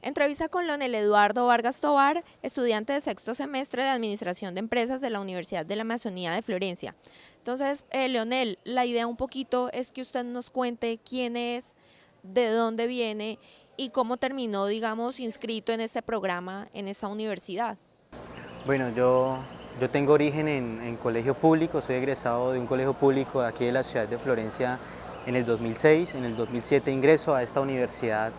Entrevista con Leonel Eduardo Vargas Tovar, estudiante de sexto semestre de Administración de Empresas de la Universidad de la Amazonía de Florencia. Entonces, Leonel, la idea un poquito es que usted nos cuente quién es, de dónde viene y cómo terminó, digamos, inscrito en este programa, en esta universidad. Bueno, yo tengo origen en colegio público, soy egresado de un colegio público de aquí de la ciudad de Florencia en el 2006, en el 2007 ingreso a esta universidad,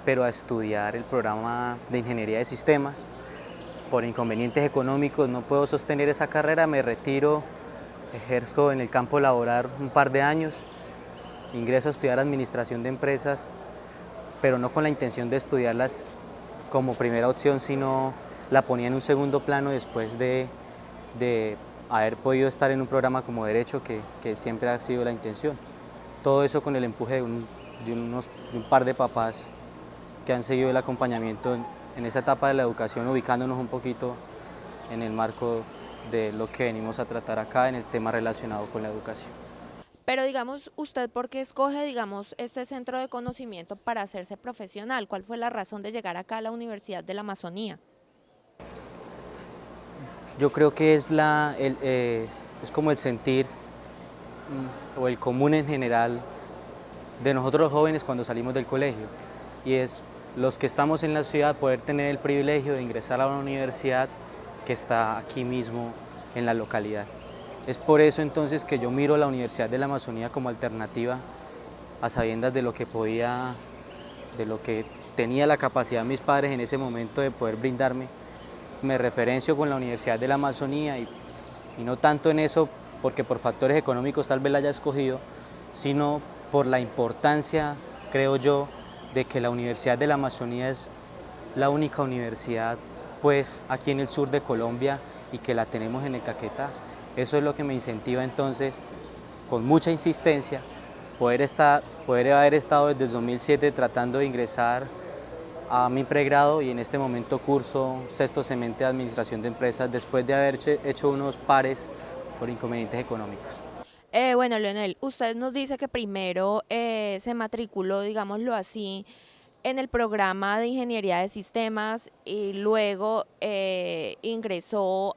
pero a estudiar el programa de Ingeniería de Sistemas. Por inconvenientes económicos no puedo sostener esa carrera, me retiro, ejerzo en el campo laboral un par de años, ingreso a estudiar Administración de Empresas, pero no con la intención de estudiarlas como primera opción, sino la ponía en un segundo plano después de haber podido estar en un programa como Derecho, que siempre ha sido la intención. Todo eso con el empuje de un par de papás que han seguido el acompañamiento en esa etapa de la educación, ubicándonos un poquito en el marco de lo que venimos a tratar acá en el tema relacionado con la educación. Pero digamos, ¿usted por qué escoge, digamos, este centro de conocimiento para hacerse profesional? ¿Cuál fue la razón de llegar acá a la Universidad de la Amazonía? Yo creo que es como el sentir o el común en general de nosotros los jóvenes cuando salimos del colegio, y es los que estamos en la ciudad poder tener el privilegio de ingresar a una universidad que está aquí mismo en la localidad. Es por eso entonces que yo miro la Universidad de la Amazonía como alternativa, a sabiendas de lo que tenía la capacidad mis padres en ese momento de poder brindarme. Me referencio con la Universidad de la Amazonía y no tanto en eso porque por factores económicos tal vez la haya escogido, sino por la importancia, creo yo, de que la Universidad de la Amazonía es la única universidad pues aquí en el sur de Colombia y que la tenemos en el Caquetá. Eso es lo que me incentiva entonces, con mucha insistencia, poder haber estado desde el 2007 tratando de ingresar a mi pregrado, y en este momento curso sexto semestre de Administración de Empresas después de haber hecho unos pares por inconvenientes económicos. Bueno, Leonel, usted nos dice que primero se matriculó, digámoslo así, en el programa de Ingeniería de Sistemas y luego ingresó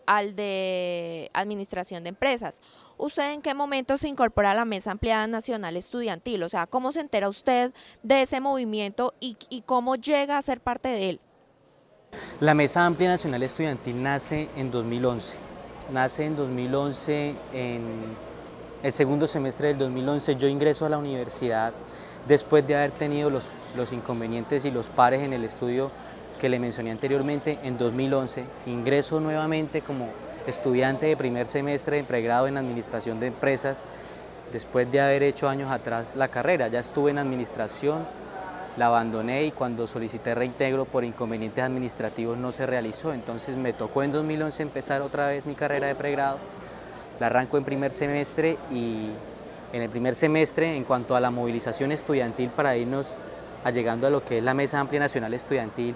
al de Administración de Empresas. ¿Usted en qué momento se incorpora a la Mesa Ampliada Nacional Estudiantil? O sea, ¿cómo se entera usted de ese movimiento y cómo llega a ser parte de él? La Mesa Amplia Nacional Estudiantil nace en 2011. Nace en 2011, en el segundo semestre del 2011 yo ingreso a la universidad después de haber tenido los inconvenientes y los pares en el estudio que le mencioné anteriormente. En 2011 ingreso nuevamente como estudiante de primer semestre de pregrado en Administración de Empresas después de haber hecho años atrás la carrera. Ya estuve en Administración, la abandoné y cuando solicité reintegro por inconvenientes administrativos no se realizó, entonces me tocó en 2011 empezar otra vez mi carrera de pregrado. La arranco en primer semestre y en el primer semestre, en cuanto a la movilización estudiantil para irnos llegando a lo que es la Mesa Amplia Nacional Estudiantil,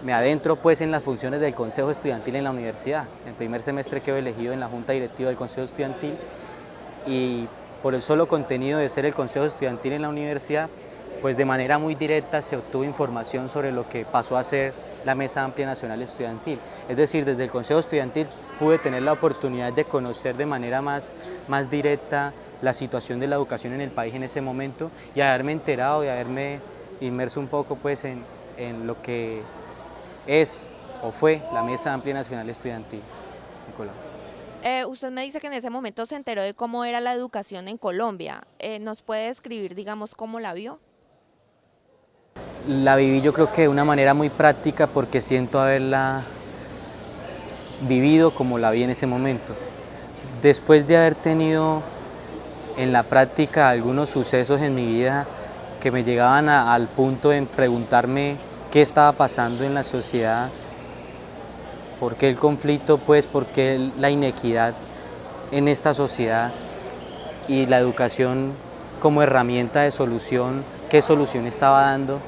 me adentro pues en las funciones del Consejo Estudiantil en la universidad. En primer semestre quedo elegido en la Junta Directiva del Consejo Estudiantil y por el solo contenido de ser el Consejo Estudiantil en la universidad, pues de manera muy directa se obtuvo información sobre lo que pasó a ser la Mesa Amplia Nacional Estudiantil. Es decir, desde el Consejo Estudiantil pude tener la oportunidad de conocer de manera más directa la situación de la educación en el país en ese momento y haberme enterado y haberme inmerso un poco pues en lo que es o fue la Mesa Amplia Nacional Estudiantil en Colombia. Usted me dice que en ese momento se enteró de cómo era la educación en Colombia. ¿Nos puede describir, digamos, cómo la vio? La viví yo creo que de una manera muy práctica porque siento haberla vivido como la vi en ese momento. Después de haber tenido en la práctica algunos sucesos en mi vida que me llegaban al punto de preguntarme qué estaba pasando en la sociedad, por qué el conflicto, pues, por qué la inequidad en esta sociedad y la educación como herramienta de solución, qué solución estaba dando.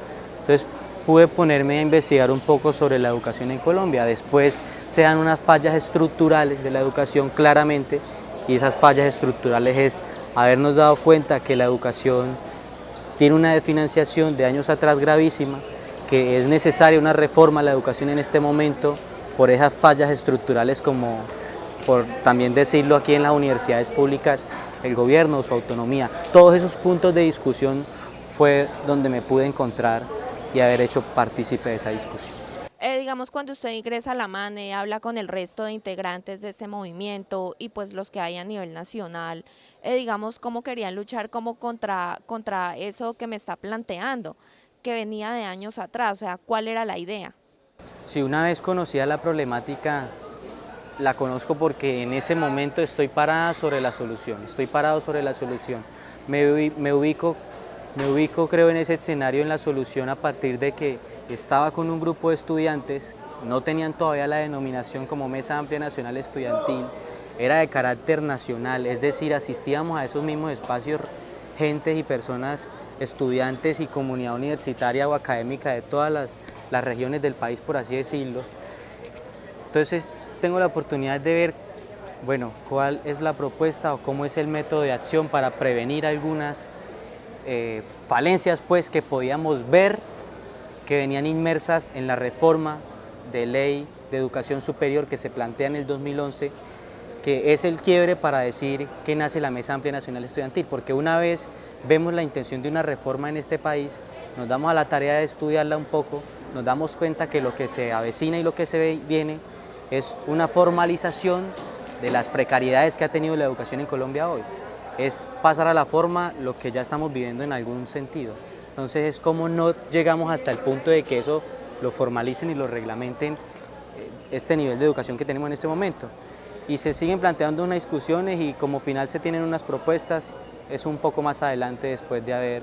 Entonces pude ponerme a investigar un poco sobre la educación en Colombia. Después se dan unas fallas estructurales de la educación claramente, y esas fallas estructurales es habernos dado cuenta que la educación tiene una desfinanciación de años atrás gravísima, que es necesaria una reforma a la educación en este momento por esas fallas estructurales, como por también decirlo aquí en las universidades públicas, el gobierno, su autonomía. Todos esos puntos de discusión fue donde me pude encontrar y haber hecho partícipe de esa discusión. Digamos, cuando usted ingresa a la MANE, habla con el resto de integrantes de este movimiento y pues los que hay a nivel nacional, digamos, cómo querían luchar como contra eso que me está planteando, que venía de años atrás, o sea, ¿cuál era la idea? Si una vez conocía la problemática, la conozco porque en ese momento estoy parado sobre la solución, me ubico creo en ese escenario, en la solución, a partir de que estaba con un grupo de estudiantes, no tenían todavía la denominación como Mesa Amplia Nacional Estudiantil, era de carácter nacional, es decir, asistíamos a esos mismos espacios gentes y personas, estudiantes y comunidad universitaria o académica de todas las regiones del país, por así decirlo. Entonces tengo la oportunidad de ver, bueno, cuál es la propuesta o cómo es el método de acción para prevenir algunas falencias pues, que podíamos ver que venían inmersas en la reforma de ley de educación superior que se plantea en el 2011, que es el quiebre para decir que nace la Mesa Amplia Nacional Estudiantil, porque una vez vemos la intención de una reforma en este país, nos damos a la tarea de estudiarla un poco, nos damos cuenta que lo que se avecina y lo que se viene es una formalización de las precariedades que ha tenido la educación en Colombia hoy. Es pasar a la forma lo que ya estamos viviendo en algún sentido. Entonces es como no llegamos hasta el punto de que eso lo formalicen y lo reglamenten, este nivel de educación que tenemos en este momento. Y se siguen planteando unas discusiones y como final se tienen unas propuestas, es un poco más adelante después de haber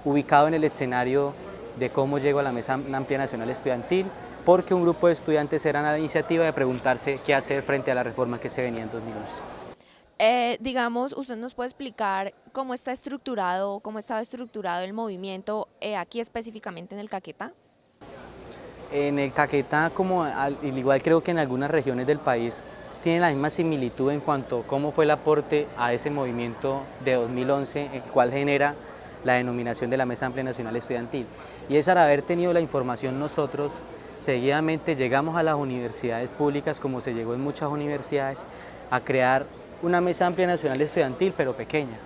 ubicado en el escenario de cómo llego a la Mesa Amplia Nacional Estudiantil, porque un grupo de estudiantes eran a la iniciativa de preguntarse qué hacer frente a la reforma que se venía en 2011. Digamos, ¿usted nos puede explicar cómo está estructurado, cómo estaba estructurado el movimiento aquí específicamente en el Caquetá? En el Caquetá, como al igual creo que en algunas regiones del país, tiene la misma similitud en cuanto a cómo fue el aporte a ese movimiento de 2011, el cual genera la denominación de la Mesa Amplia Nacional Estudiantil. Y es al haber tenido la información nosotros, seguidamente llegamos a las universidades públicas, como se llegó en muchas universidades, a crear una Mesa Amplia Nacional Estudiantil, pero pequeña.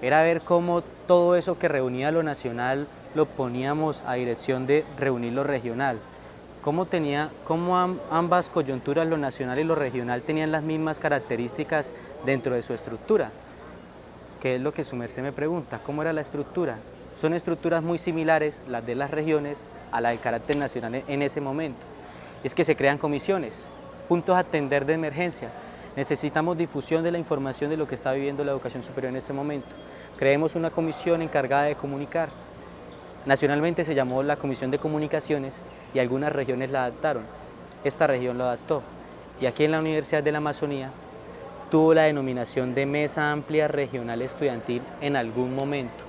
Era ver cómo todo eso que reunía lo nacional lo poníamos a dirección de reunir lo regional. Cómo ambas coyunturas, lo nacional y lo regional, tenían las mismas características dentro de su estructura. ¿Qué es lo que su merced me pregunta? ¿Cómo era la estructura? Son estructuras muy similares, las de las regiones, a la del carácter nacional en ese momento. Es que se crean comisiones, puntos a atender de emergencia. Necesitamos difusión de la información de lo que está viviendo la educación superior en este momento. Creemos una comisión encargada de comunicar. Nacionalmente se llamó la Comisión de Comunicaciones y algunas regiones la adaptaron. Esta región lo adaptó. Y aquí en la Universidad de la Amazonía tuvo la denominación de Mesa Amplia Regional Estudiantil en algún momento.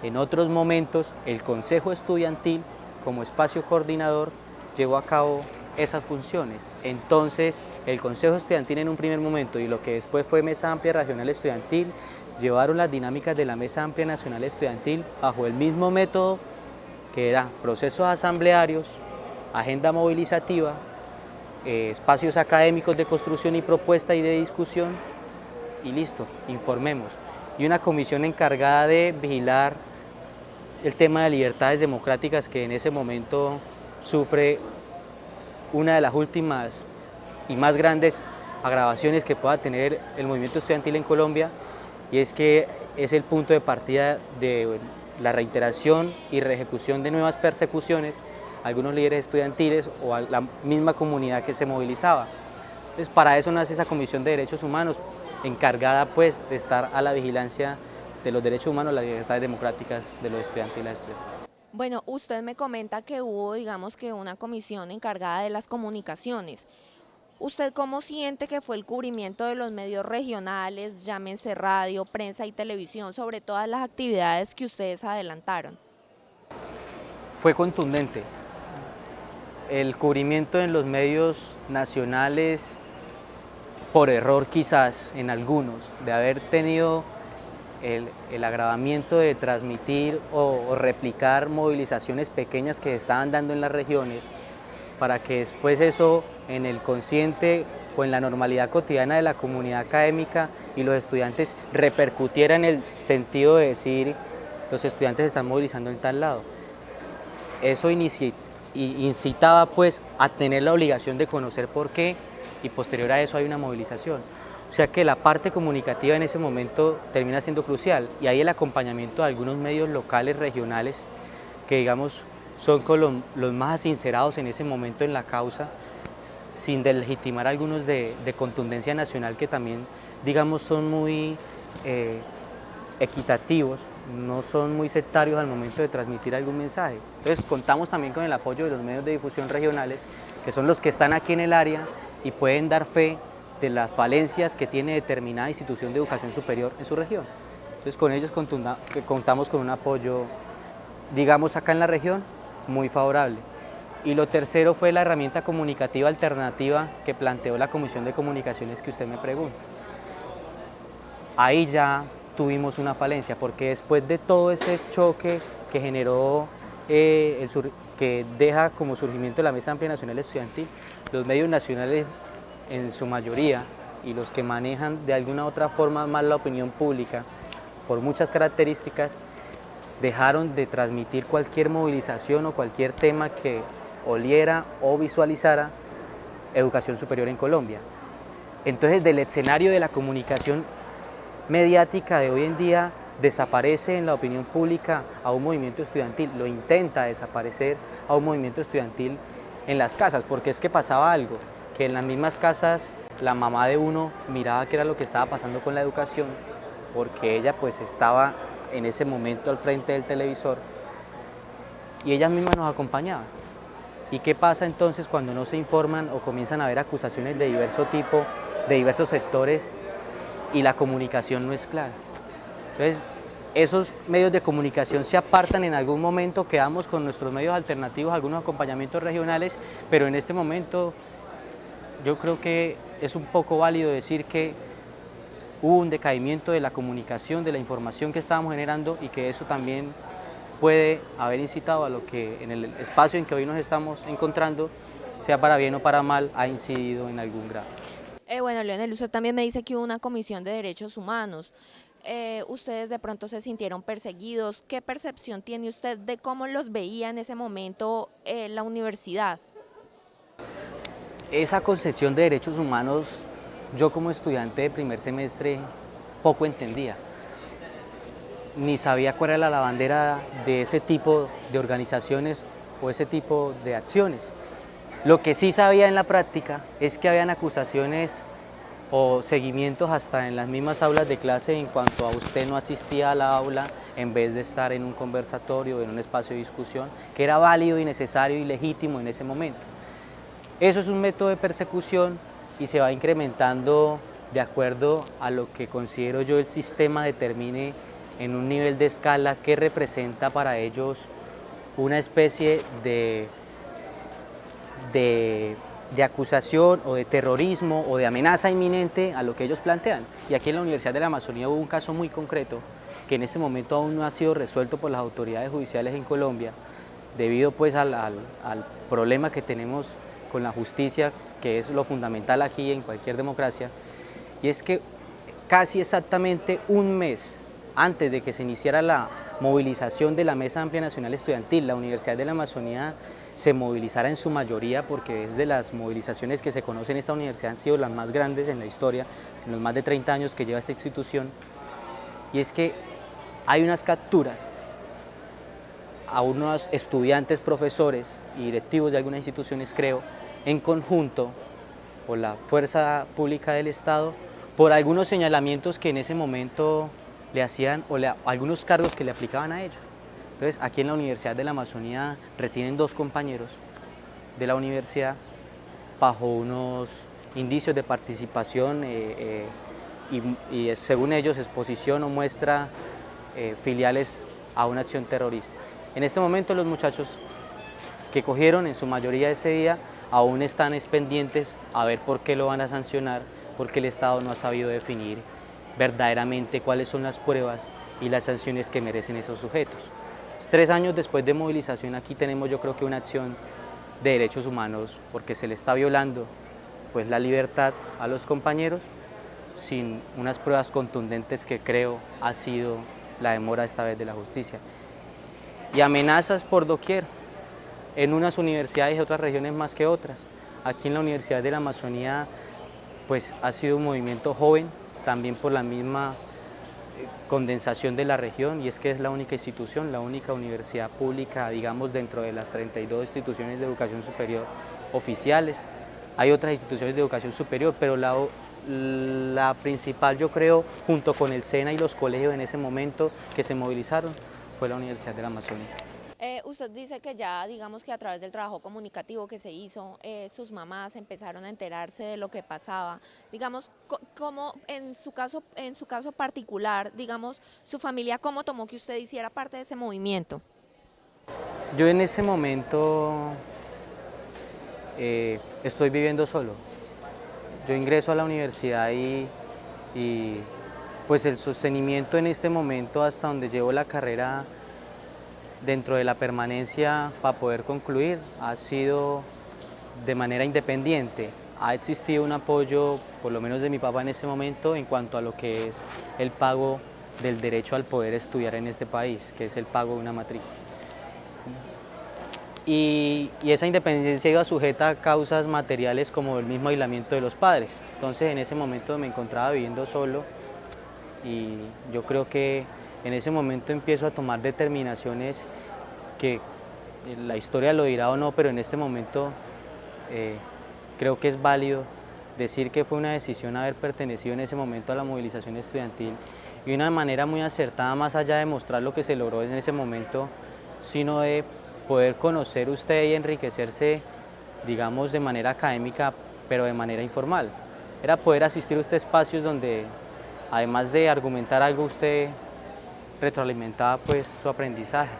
En otros momentos, el Consejo Estudiantil, como espacio coordinador, llevó a cabo esas funciones. Entonces, el Consejo Estudiantil en un primer momento y lo que después fue Mesa Amplia Regional Estudiantil, llevaron las dinámicas de la Mesa Amplia Nacional Estudiantil bajo el mismo método que era procesos asamblearios, agenda movilizativa, espacios académicos de construcción y propuesta y de discusión, y listo, informemos. Y una comisión encargada de vigilar el tema de libertades democráticas, que en ese momento sufre una de las últimas y más grandes agravaciones que pueda tener el movimiento estudiantil en Colombia, y es que es el punto de partida de la reiteración y reejecución de nuevas persecuciones a algunos líderes estudiantiles o a la misma comunidad que se movilizaba. Entonces, para eso nace esa Comisión de Derechos Humanos, encargada pues de estar a la vigilancia de los derechos humanos, las libertades democráticas de los estudiantes y las estudiantes. Bueno, usted me comenta que hubo, digamos que una comisión encargada de las comunicaciones. ¿Usted cómo siente que fue el cubrimiento de los medios regionales, llámense radio, prensa y televisión, sobre todas las actividades que ustedes adelantaron? Fue contundente. El cubrimiento en los medios nacionales, por error quizás en algunos, de haber tenido el agravamiento de transmitir o replicar movilizaciones pequeñas que se estaban dando en las regiones, para que después eso en el consciente o en la normalidad cotidiana de la comunidad académica y los estudiantes repercutiera en el sentido de decir, los estudiantes se están movilizando en tal lado. Eso incitaba pues a tener la obligación de conocer por qué, y posterior a eso hay una movilización. O sea que la parte comunicativa en ese momento termina siendo crucial, y ahí el acompañamiento de algunos medios locales, regionales, que digamos son con los más asincerados en ese momento en la causa, sin deslegitimar algunos de contundencia nacional que también digamos son muy equitativos, no son muy sectarios al momento de transmitir algún mensaje. Entonces contamos también con el apoyo de los medios de difusión regionales, que son los que están aquí en el área y pueden dar fe de las falencias que tiene determinada institución de educación superior en su región. Entonces con ellos contamos con un apoyo, digamos acá en la región, muy favorable. Y lo tercero fue la herramienta comunicativa alternativa que planteó la Comisión de Comunicaciones que usted me pregunta. Ahí ya tuvimos una falencia, porque después de todo ese choque que generó, que deja como surgimiento la Mesa Amplia Nacional Estudiantil, los medios nacionales en su mayoría y los que manejan de alguna u otra forma más la opinión pública, por muchas características, dejaron de transmitir cualquier movilización o cualquier tema que oliera o visualizara educación superior en Colombia. Entonces, del escenario de la comunicación mediática de hoy en día desaparece en la opinión pública a un movimiento estudiantil, lo intenta desaparecer a un movimiento estudiantil en las casas, porque es que pasaba algo, que en las mismas casas la mamá de uno miraba qué era lo que estaba pasando con la educación, porque ella pues estaba en ese momento al frente del televisor y ellas mismas nos acompañaban. ¿Y qué pasa entonces cuando no se informan o comienzan a haber acusaciones de diverso tipo, de diversos sectores, y la comunicación no es clara? Entonces, esos medios de comunicación se apartan en algún momento, quedamos con nuestros medios alternativos, algunos acompañamientos regionales, pero en este momento yo creo que es un poco válido decir que hubo un decaimiento de la comunicación, de la información que estábamos generando, y que eso también puede haber incitado a lo que en el espacio en que hoy nos estamos encontrando, sea para bien o para mal, ha incidido en algún grado. Bueno, Leonel, usted también me dice que hubo una comisión de derechos humanos. ¿Ustedes de pronto se sintieron perseguidos? ¿Qué percepción tiene usted de cómo los veía en ese momento la universidad? Esa concepción de derechos humanos, yo como estudiante de primer semestre poco entendía, ni sabía cuál era la bandera de ese tipo de organizaciones o ese tipo de acciones. Lo que sí sabía en la práctica es que habían acusaciones o seguimientos hasta en las mismas aulas de clase en cuanto a usted no asistía a la aula en vez de estar en un conversatorio o en un espacio de discusión, que era válido y necesario y legítimo en ese momento. Eso es un método de persecución y se va incrementando de acuerdo a lo que considero yo el sistema determine en un nivel de escala que representa para ellos una especie de acusación o de terrorismo o de amenaza inminente a lo que ellos plantean. Y aquí en la Universidad de la Amazonía hubo un caso muy concreto que en este momento aún no ha sido resuelto por las autoridades judiciales en Colombia, debido pues al problema que tenemos con la justicia, que es lo fundamental aquí en cualquier democracia, y es que casi exactamente un mes antes de que se iniciara la movilización de la Mesa Amplia Nacional Estudiantil, la Universidad de la Amazonía se movilizara en su mayoría, porque es de las movilizaciones que se conocen en esta universidad, han sido las más grandes en la historia, en los más de 30 años que lleva esta institución, y es que hay unas capturas a unos estudiantes, profesores y directivos de algunas instituciones, creo, en conjunto por la fuerza pública del Estado, por algunos señalamientos que en ese momento le hacían o algunos cargos que le aplicaban a ellos. Entonces, aquí en la Universidad de la Amazonía retienen 2 compañeros de la universidad bajo unos indicios de participación y según ellos exposición o muestra filiales a una acción terrorista. En este momento los muchachos que cogieron en su mayoría ese día aún están pendientes a ver por qué lo van a sancionar, porque el Estado no ha sabido definir verdaderamente cuáles son las pruebas y las sanciones que merecen esos sujetos. 3 años después de movilización aquí tenemos yo creo que una acción de derechos humanos porque se le está violando pues la libertad a los compañeros sin unas pruebas contundentes que creo ha sido la demora esta vez de la justicia. Y amenazas por doquier, en unas universidades y otras regiones más que otras. Aquí en la Universidad de la Amazonía pues ha sido un movimiento joven, también por la misma condensación de la región, y es que es la única institución, la única universidad pública, digamos, dentro de las 32 instituciones de educación superior oficiales. Hay otras instituciones de educación superior, pero la principal, yo creo, junto con el SENA y los colegios en ese momento que se movilizaron, fue la Universidad de la Amazonía. Usted dice que ya, digamos que a través del trabajo comunicativo que se hizo, sus mamás empezaron a enterarse de lo que pasaba. Digamos, ¿cómo en su caso particular, digamos, su familia cómo tomó que usted hiciera parte de ese movimiento? Yo en ese momento estoy viviendo solo. Yo ingreso a la universidad y pues el sostenimiento en este momento hasta donde llevo la carrera dentro de la permanencia para poder concluir ha sido de manera independiente. Ha existido un apoyo, por lo menos de mi papá en este momento, en cuanto a lo que es el pago del derecho al poder estudiar en este país, que es el pago de una matrícula. Y esa independencia iba sujeta a causas materiales como el mismo aislamiento de los padres. Entonces en ese momento me encontraba viviendo solo y yo creo que en ese momento empiezo a tomar determinaciones que la historia lo dirá o no, pero en este momento creo que es válido decir que fue una decisión haber pertenecido en ese momento a la movilización estudiantil y una manera muy acertada, más allá de mostrar lo que se logró en ese momento, sino de poder conocer usted y enriquecerse, digamos, de manera académica, pero de manera informal. Era poder asistir a usted a espacios donde, además de argumentar algo, usted retroalimentaba pues su aprendizaje.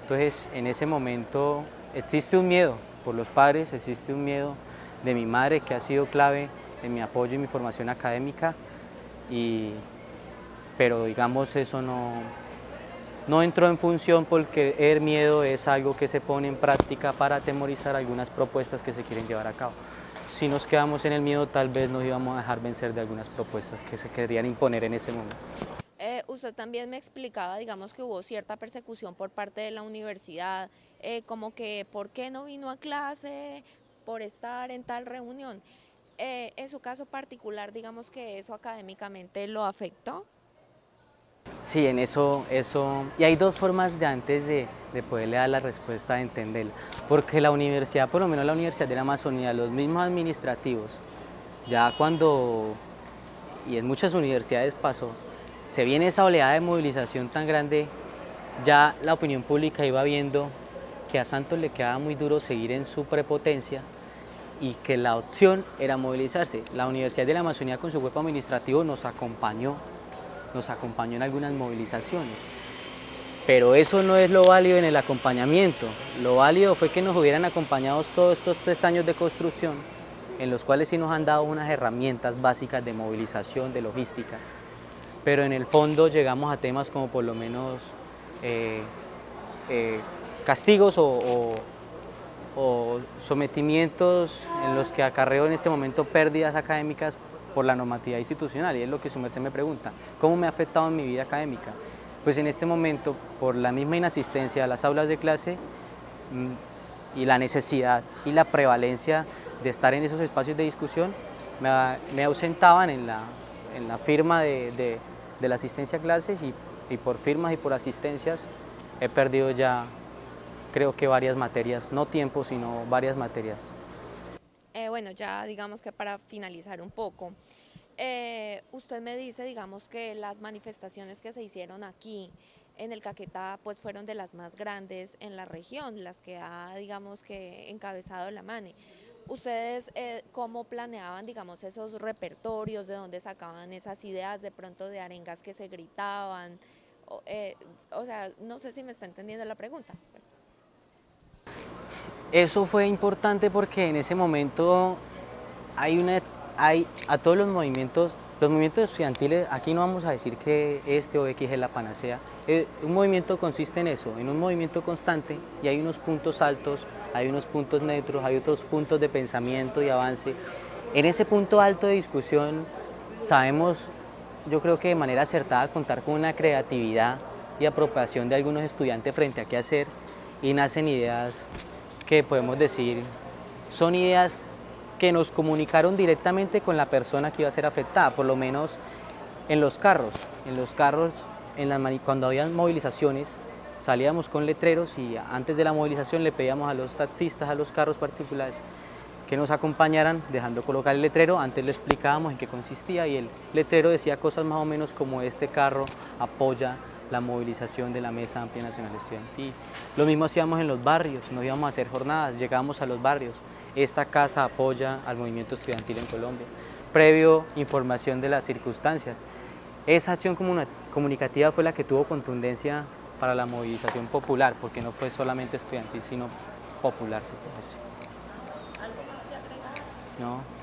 Entonces, en ese momento existe un miedo por los padres, existe un miedo de mi madre que ha sido clave en mi apoyo y mi formación académica, pero digamos eso no entró en función porque el miedo es algo que se pone en práctica para atemorizar algunas propuestas que se quieren llevar a cabo. Si nos quedamos en el miedo, tal vez nos íbamos a dejar vencer de algunas propuestas que se querían imponer en ese momento. Usted también me explicaba, digamos, que hubo cierta persecución por parte de la universidad, como que ¿por qué no vino a clase por estar en tal reunión? En su caso particular, digamos que eso académicamente lo afectó. Sí, en eso, y hay dos formas de antes de poderle dar la respuesta, de entenderla, porque la universidad, por lo menos la Universidad de la Amazonía, los mismos administrativos, ya cuando, y en muchas universidades pasó, se viene esa oleada de movilización tan grande, ya la opinión pública iba viendo que a Santos le quedaba muy duro seguir en su prepotencia y que la opción era movilizarse. La Universidad de la Amazonía con su cuerpo administrativo nos acompañó en algunas movilizaciones, pero eso no es lo válido en el acompañamiento. Lo válido fue que nos hubieran acompañado todos estos 3 años de construcción, en los cuales sí nos han dado unas herramientas básicas de movilización, de logística, pero en el fondo llegamos a temas como por lo menos castigos o sometimientos en los que acarreo en este momento pérdidas académicas por la normatividad institucional, y es lo que su merced me pregunta, ¿cómo me ha afectado en mi vida académica? Pues en este momento, por la misma inasistencia a las aulas de clase y la necesidad y la prevalencia de estar en esos espacios de discusión, me ausentaban en la firma de la asistencia a clases y por firmas y por asistencias he perdido ya, creo que varias materias, no tiempo, sino varias materias. Bueno, ya digamos que para finalizar un poco, usted me dice, digamos que las manifestaciones que se hicieron aquí en el Caquetá, pues fueron de las más grandes en la región, las que ha, digamos que encabezado la MANE. ¿Ustedes cómo planeaban, digamos, esos repertorios, de dónde sacaban esas ideas de pronto de arengas que se gritaban? O sea, no sé si me está entendiendo la pregunta. Eso fue importante porque en ese momento a todos los movimientos Los movimientos estudiantiles, aquí no vamos a decir que este o X es la panacea. Un movimiento consiste en eso, en un movimiento constante, y hay unos puntos altos, hay unos puntos neutros, hay otros puntos de pensamiento y avance. En ese punto alto de discusión sabemos, yo creo que de manera acertada, contar con una creatividad y apropiación de algunos estudiantes frente a qué hacer, y nacen ideas que podemos decir son ideas que nos comunicaron directamente con la persona que iba a ser afectada, por lo menos en los carros. Cuando había movilizaciones, salíamos con letreros y antes de la movilización le pedíamos a los taxistas, a los carros particulares, que nos acompañaran dejando colocar el letrero. Antes le explicábamos en qué consistía y el letrero decía cosas más o menos como: este carro apoya la movilización de la Mesa Amplia Nacional Estudiantil. Lo mismo hacíamos en los barrios, nos íbamos a hacer jornadas, llegábamos a los barrios: esta casa apoya al movimiento estudiantil en Colombia, previo información de las circunstancias. Esa acción comunicativa fue la que tuvo contundencia para la movilización popular, porque no fue solamente estudiantil, sino popular, se puede decir. ¿Algo más que agregar? No.